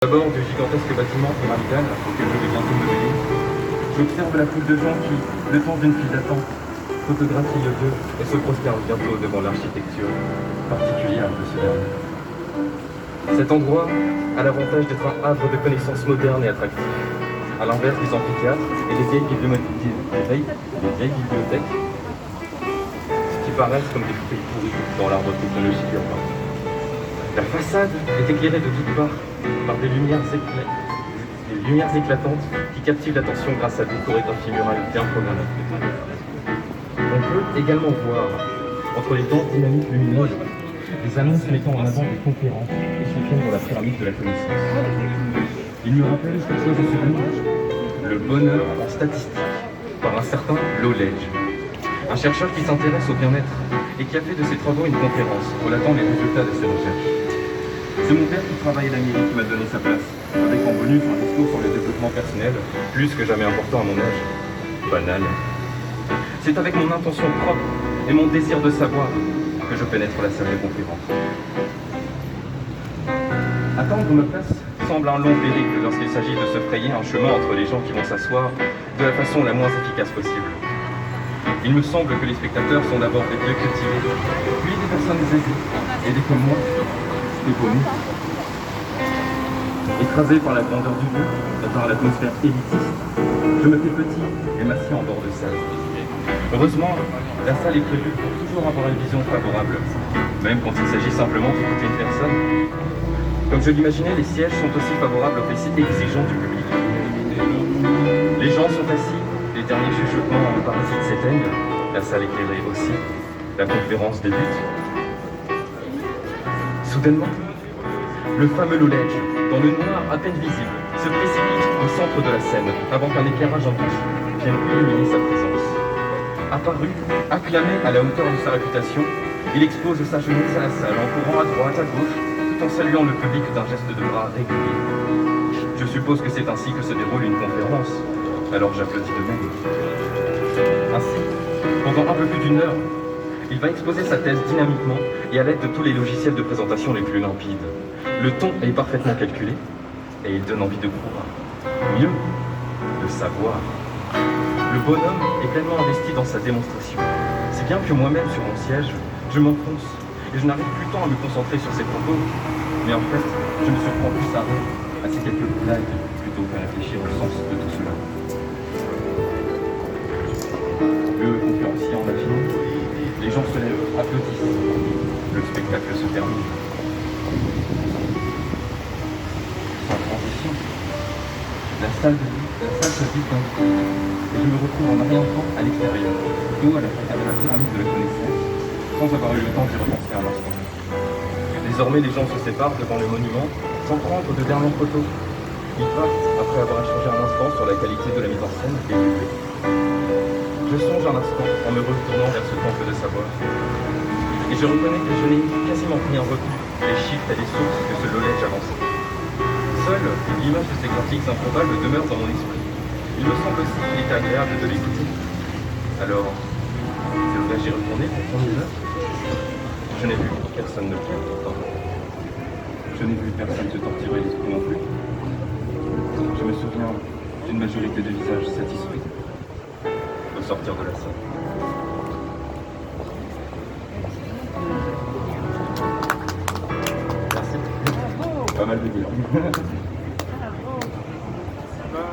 D'abord du gigantesque bâtiment pyramidal auquel je vais bientôt me mêler, j'observe la foule de gens qui, le temps d'une file d'attente, photographient le lieu et se prosternent bientôt devant l'architecture particulière de ce dernier. Cet endroit a l'avantage d'être un havre de connaissances modernes et attractifs, à l'inverse des amphithéâtres et des vieilles bibliothèques qui paraissent comme des feuilles pourries dans l'arbre technologique urbain. La façade est éclairée de toutes parts par des lumières éclatantes qui captivent l'attention grâce à des chorégraphies murales bien programmées. On peut également voir, entre les danses dynamiques lumineuses, des annonces mettant en avant des conférences et soutiennent dans la pyramide de la connaissance. Il me rappelle quelque chose de ce livre, Le bonheur en statistique, par un certain Lowledge, un chercheur qui s'intéresse au bien-être et qui a fait de ses travaux une conférence relatant les résultats de ses recherches. C'est mon père qui travaille à la mairie qui m'a donné sa place, avec en bonus un discours sur le développement personnel, plus que jamais important à mon âge. Banal. C'est avec mon intention propre et mon désir de savoir que je pénètre la salle de conférence. Attendre ma place semble un long périple lorsqu'il s'agit de se frayer un chemin entre les gens qui vont s'asseoir de la façon la moins efficace possible. Il me semble que les spectateurs sont d'abord des vieux cultivés, puis des personnes aisées, et des comme moi, des paumés. Écrasé par la grandeur du lieu et par l'atmosphère élitiste, je me fais petit et m'assieds en bord de salle. Heureusement, la salle est prévue pour toujours avoir une vision favorable, même quand il s'agit simplement d'écouter une personne. Comme je l'imaginais, les sièges sont aussi favorables aux récits exigeants du public. Les gens sont assis, les derniers chuchotements en parasites s'éteignent, la salle éclairée aussi, la conférence débute. Soudainement, le fameux Lowledge, dans le noir à peine visible, se précipite au centre de la scène avant qu'un éclairage en touche vienne illuminer sa présence. Apparu, acclamé à la hauteur de sa réputation, il expose sa chemise à la salle en courant à droite, à gauche, tout en saluant le public d'un geste de bras régulier. Je suppose que c'est ainsi que se déroule une conférence, alors j'applaudis de même. Ainsi, pendant un peu plus d'une heure, il va exposer sa thèse dynamiquement et à l'aide de tous les logiciels de présentation les plus limpides. Le ton est parfaitement calculé et il donne envie de croire. Mieux, de savoir. Le bonhomme est pleinement investi dans sa démonstration. Si bien que moi-même, sur mon siège, je m'enfonce et je n'arrive plus tant à me concentrer sur ses propos. Mais en fait, je me surprends plus à ces quelques blagues plutôt qu'à réfléchir au sens de tout cela. Le conférencier en a fini. Les gens se lèvent, applaudissent. Le spectacle se termine. Sans transition, la salle se vide d'un coup, et je me retrouve en arrière-plan à l'extérieur, dos à la pyramide de la connaissance, sans avoir eu le temps d'y repenser un instant. Désormais, les gens se séparent devant le monument, sans prendre de dernières photos. Ils partent après avoir échangé un instant sur la qualité de la mise en scène et du lieu. Je songe un instant en me retournant vers ce temple de savoir. Et je reconnais que je n'ai quasiment pris en repli les chiffres et les sources que ce Lowledge avançait. Seule l'image de ces graphiques improbables demeure dans mon esprit. Il me semble aussi qu'il est agréable de l'écouter. Alors, devrais-je y retourner pour prendre une heure? Je n'ai vu personne ne prie pourtant. Je n'ai vu personne se torturer l'esprit non plus. Je me souviens d'une majorité de visages satisfaits au sortir de la salle. Merci. Pas mal de dire.